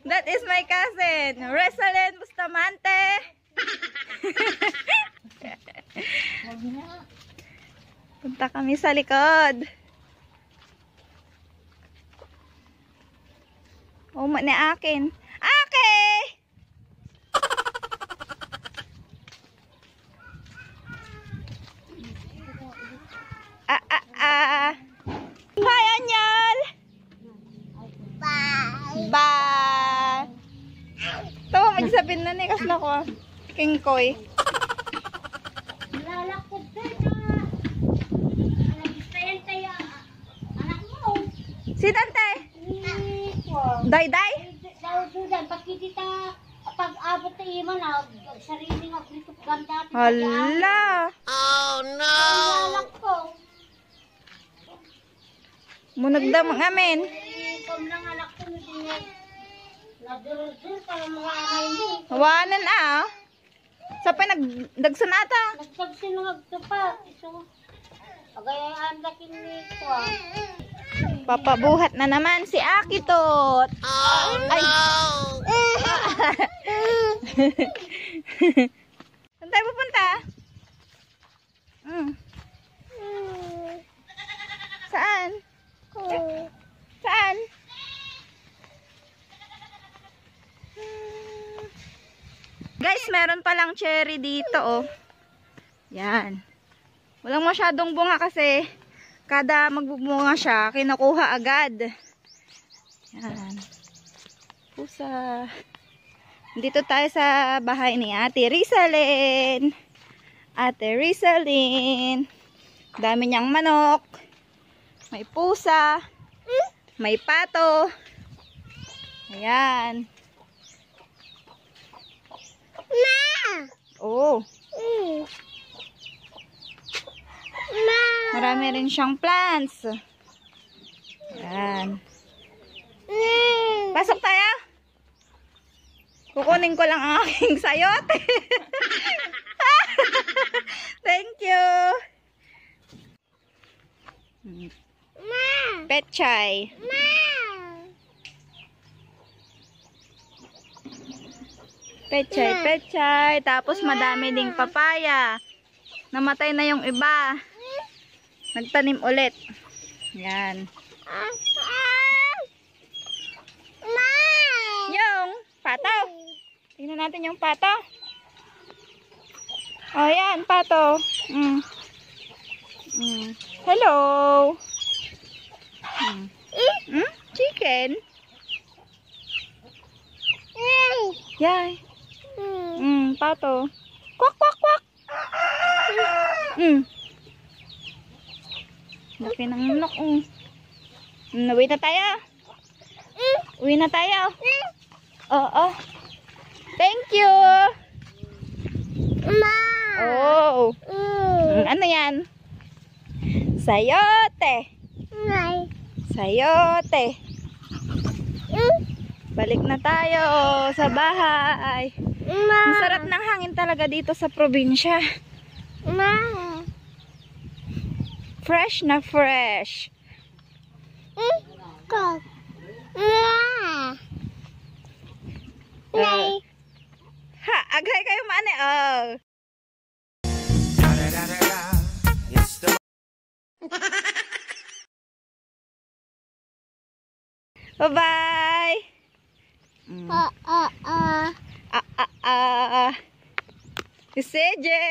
That is my cousin, Resalyn Bustamante. Punta kami sa likod. Uma ni akin. Ake! Hi, Anyol! Bye! Bye! Tawa mo sabihin na ni kasla ko. King Koy. Lalakot ka na. Alam tayo anak mo. Si Tante? Day-day? Daw pagkita pag-abot na ima na sarili nga grito ganda. Hala! Oh no! Lalak ko. Munagda mga amin. Ikaw lang anak ko na din yan. Nadurur para mga anay mo. Hawanan ah. Sa pa nagdagsan ata. Nagsagsin nga pa. So, pagayaan laking nito ah. Papabuhat na naman si Akitot. Oh no! Ay. Saan tayo pupunta? Saan? Saan? Guys, meron palang cherry dito, oh. Yan. Walang masyadong bunga kasi kada magbubunga siya, kinukuha agad. Yan. Pusa. Dito tayo sa bahay ni Ate Resalyn. Ate Resalyn. Dami niyang manok. May pusa. May pato. Ayan. Ma! Oh. Ma! Marami rin siyang plants. Ayan. Pasok tayo. Kukunin ko lang ang aking sayote. Thank you. Ma! Petchay. Ma! Petchay, petchay. Tapos madami ding papaya. Namatay na yung iba. Nagtanim ulit. Yan. Ma! Yung pato. Tingnan natin yung pato. Oh, yan, pato. Hello. Chicken. Yay. Pato. Kwak, kwak, kwak. Laki ng manok. Uwi na tayo. Uwi na tayo. Oo. Thank you. Ma! Oh. Ano yan? Sayote. Nay! Sayote. Balik na tayo sa bahay. Ma! Ang sarap ng hangin talaga dito sa probinsya. Ma! Fresh na fresh. Go! Ma! Nay! Ha, agay kayo mani. Oh. Bye-bye. Iseje.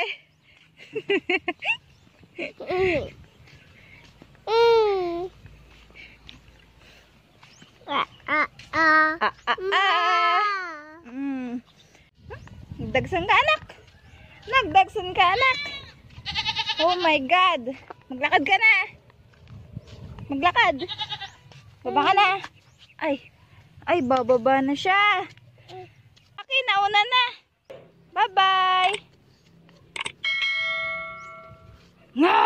Nagdagsan ka anak. Nagdagsan ka anak. Oh my God. Maglakad ka na. Maglakad. Baba ka na. Ay, bababa na siya. Okay, nauna na. Bye-bye. Nga!